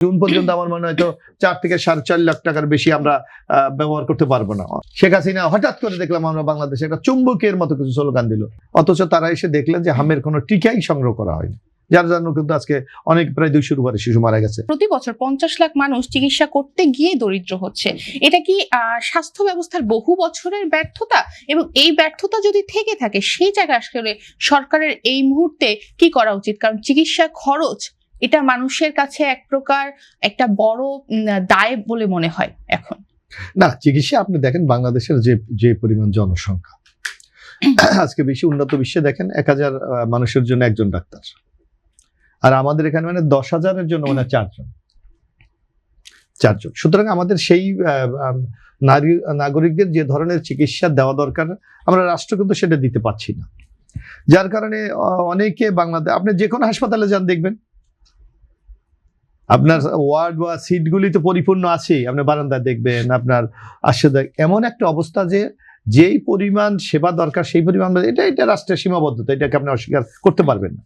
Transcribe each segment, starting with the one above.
June পর্যন্ত আমার মনে হয় তো 4 থেকে 4.5 লাখ টাকার বেশি আমরা ব্যবহার করতে পারবো না। শেখ হাসিনা হঠাৎ করে দেখলাম আমরা বাংলাদেশে একটা চুম্বকের মতো কিছু স্লোগান দিল, অথচ তারা এসে দেখলেন যে হামের কোনো টিকাই সংগ্রহ করা হয়নি, যার জন্য কিন্তু আজকে অনেক প্রায় 200-র উপরে শিশু মারা গেছে। প্রতি বছর 50 লাখ মানুষ চিকিৎসা করতে গিয়ে দরিদ্র হচ্ছে। এটা কি স্বাস্থ্য ব্যবস্থার বহু বছরের ব্যর্থতা? এবং এই ব্যর্থতা যদি থেকে থাকে, সেই জায়গায় আসলে সরকারের এই মুহূর্তে কি করা উচিত? কারণ চিকিৎসা খরচ এটা মানুষের কাছে এক প্রকার একটা বড় দায় বলে মনে হয় এখন। না, চিকিৎসা আপনি দেখেন বাংলাদেশের যে পরিমাণ জনসংখ্যা, আজকে বেশি উন্নত বিশ্বে দেখেন 1000 মানুষের জন্য একজন ডাক্তার, আর আমাদের এখানে মানে 10,000-এর জন্য মানে 4 জন। সুতরাং আমাদের সেই নাগরিকদের যে ধরনের চিকিৎসা দেওয়া দরকার আমরা রাষ্ট্র কিন্তু সেটা দিতে পারছি না, যার কারণে অনেকে বাংলাদেশ আপনি যে কোনো হাসপাতালে যান দেখবেন আপনার ওয়ার্ড বা সিটগুলি তো পরিপূর্ণ আছে, আপনি বারান্দায় দেখবেন আপনার আসে এমন একটা অবস্থা যে যেই পরিমাণ সেবা দরকার সেই পরিমাণ এটা রাষ্ট্রের সীমাবদ্ধতা, এটাকে আপনি অস্বীকার করতে পারবেন না।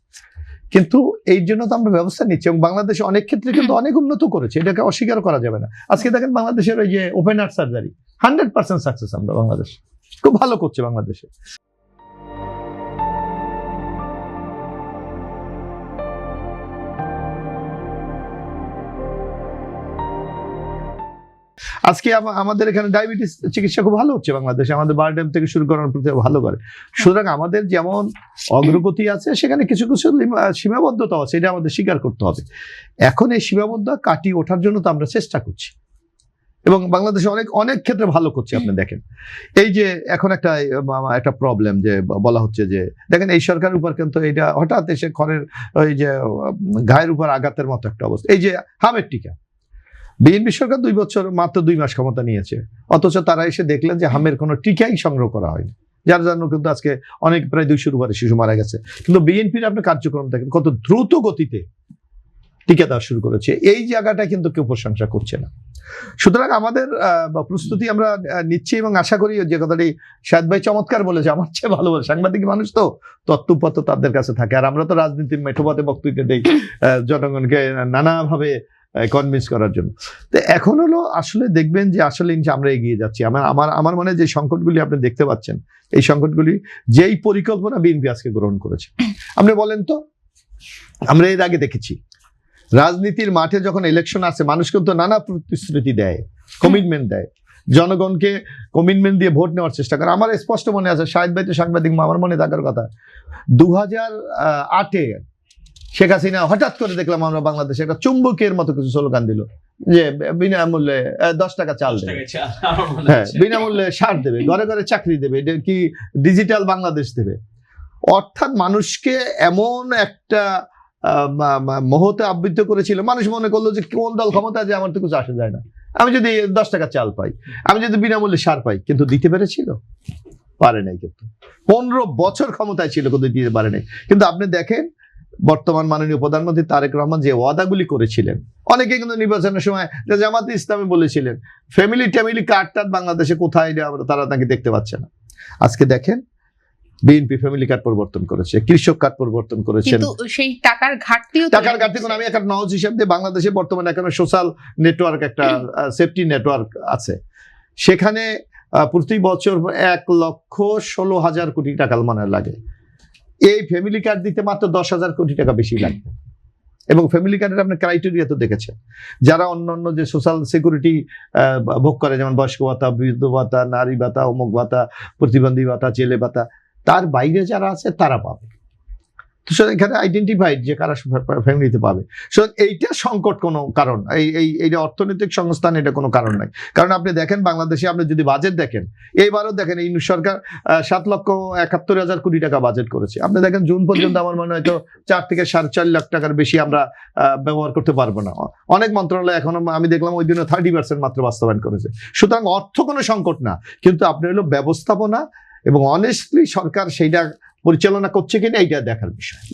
কিন্তু এই জন্য তো আমরা ব্যবস্থা নিচ্ছি এবং বাংলাদেশে অনেক ক্ষেত্রে কিন্তু অনেক উন্নত করেছে, এটাকে অস্বীকার করা যাবে না। আজকে দেখেন বাংলাদেশের ওই যে ওপেন হার্ট সার্জারি 100% সাকসেস আমরা বাংলাদেশ খুব ভালো করছে বাংলাদেশে। আজকে আমাদের এখানে ডায়াবেটিস চিকিৎসা খুব ভালো হচ্ছে বাংলাদেশে, আমাদের বারডেম থেকে শুরু করার প্রতি ভালো করে। সুতরাং আমাদের যেমন অগ্রগতি আছে সেখানে কিছু কিছু সীমাবদ্ধতা আছে, এটা আমাদের স্বীকার করতে হবে। এখন এই সীমাবদ্ধতা কাটিয়ে ওঠার জন্য তো আমরা চেষ্টা করছি এবং বাংলাদেশে অনেক ক্ষেত্রে ভালো করছে। আপনি দেখেন এই যে এখন একটা প্রবলেম যে বলা হচ্ছে যে দেখেন এই সরকারের উপর কিন্তু এটা হঠাৎ এসে খড়ের ওই যে গায়ের উপর আঘাতের মতো একটা অবস্থা। এই যে হামের টিকা, বিএনপি সরকার 2 বছর মাত্র 2 মাস ক্ষমতা নিয়েছে, অথচ তারা এসে দেখলেন যে হামের কোনো টিকাই সংগ্রহ করা হয়নি, যার জন্য কিন্তু আজকে অনেক প্রায় 200-র উপরে শিশু মারা গেছে। কিন্তু বিএনপির আপনি কার্যক্রম দেখেন কত দ্রুত গতিতে টিকা দেওয়া শুরু করেছে, এই জায়গাটা কিন্তু কেউ প্রশংসা করছে না। সুতরাং আমাদের প্রস্তুতি আমরা নিচ্ছি এবং আশা করি যে কথাটি শাহেদ ভাই চমৎকার বলেছে, আমার চেয়ে ভালো বলে সাংবাদিক মানুষ তো তত্ত্বপত্র তাদের কাছে থাকে, আর আমরা তো রাজনীতির মেঠোপথে বক্তৃতা দেই জনগণকে নানাভাবে কনভিন্স করার জন্য। তো এখন হলো আসলে দেখবেন যে আসলে আমরা এগিয়ে যাচ্ছি। আমার মনে যে সংকটগুলি আপনি দেখতে পাচ্ছেন, এই সংকটগুলি যেই পরিকল্পনা বিএনপি আজকে গ্রহণ করেছে, আপনি বলেন তো আমরা এর আগে দেখেছি রাজনীতির মাঠে যখন ইলেকশন আসে মানুষ কিন্তু নানা প্রতিশ্রুতি দেয়, কমিটমেন্ট দেয়, জনগণকে কমিটমেন্ট দিয়ে ভোট নেওয়ার চেষ্টা করে। আমার স্পষ্ট মনে আছে, শাহেদ ভাই তো সাংবাদিক, আমার মনে থাকার কথা 2008-এ শেখ হাসিনা হঠাৎ করে দেখলাম আমরা বাংলাদেশে একটা চুম্বকের মতো কিছু স্লোগান দিল যে বিনামূল্যে 10 টাকা চাল দেবে, হ্যাঁ বিনামূল্যে সার দেবে, ঘরে ঘরে চাকরি দেবে, এটা কি ডিজিটাল বাংলাদেশ দেবে। অর্থাৎ মানুষকে এমন একটা মোহতে আবৃত করেছিল, মানুষ মনে করলো যে কোন দল ক্ষমতা যে আমার তো কিছু আসে যায় না, আমি যদি 10 টাকা চাল পাই, আমি যদি বিনামূল্যে সার পাই। কিন্তু দিতে পেরেছিল? পারে নাই। কিন্তু 15 বছর ক্ষমতায় ছিল, কিন্তু দিতে পারে নাই। কিন্তু আপনি দেখেন বর্তমান মাননীয় প্রধানমন্ত্রী তারেক রহমান যে ওয়াদাগুলি করেছিলেন, অনেকে কিন্তু নির্বাচনের সময় জামাতে ইসলামী বলেছিলেন ফ্যামিলি কার্ড বাংলাদেশে কোথায় তারা তাকে দেখতে পাচ্ছে না। আজকে দেখেন বিএনপি ফ্যামিলি কার্ড পরিবর্তন করেছে, কৃষক কার্ড পরিবর্তন করেছেন, সেই টাকার ঘাটতি কোন আমি একটা নজ হিসাবে বাংলাদেশে বর্তমানে এখন সোশ্যাল নেটওয়ার্ক একটা সেফটি নেটওয়ার্ক আছে, সেখানে প্রতি বছর 1,16,000 কোটি টাকা মানে লাগে। এই ফ্যামিলি কার্ড দিতে মাত্র 10,000 কোটি টাকা বেশি লাগবে। এবং ফ্যামিলি কার্ডের আপনি ক্রাইটেরিয়া তো দেখেছেন, যারা অন্যান্য যে সোশ্যাল সিকিউরিটি ভোগ করে, যেমন বয়স্ক ভাতা, বৃদ্ধ ভাতা, নারী ভাতা, অমুক ভাতা, প্রতিবন্ধী ভাতা, জেলে ভাতা, তার বাইরে যারা আছে তারা পাবে। তো এখানে আইডেন্টিফাইড যে কারা ফ্যামিলিতে পাবে। এইটা সংকট কোনো কারণ, এইটা অর্থনৈতিক সংস্থান, এটা কোনো কারণ নাই। কারণ আপনি দেখেন বাংলাদেশে আপনি যদি বাজেট দেখেন, এইবারও দেখেন এই সরকার 7,71,000 কোটি টাকা বাজেট করেছে। আপনি দেখেন জুন পর্যন্ত আমার মনে হয় তো 4 থেকে 4.5 লাখ টাকার বেশি আমরা ব্যবহার করতে পারবো না। অনেক মন্ত্রণালয় এখনো আমি দেখলাম ওই জন্য 30% মাত্র বাস্তবায়ন করেছে। সুতরাং অর্থ কোনো সংকট না, কিন্তু আপনি হলো ব্যবস্থাপনা এবং অনেস্টলি সরকার সেইটা পরিচালনা করছে কিনা এইটা দেখার বিষয়।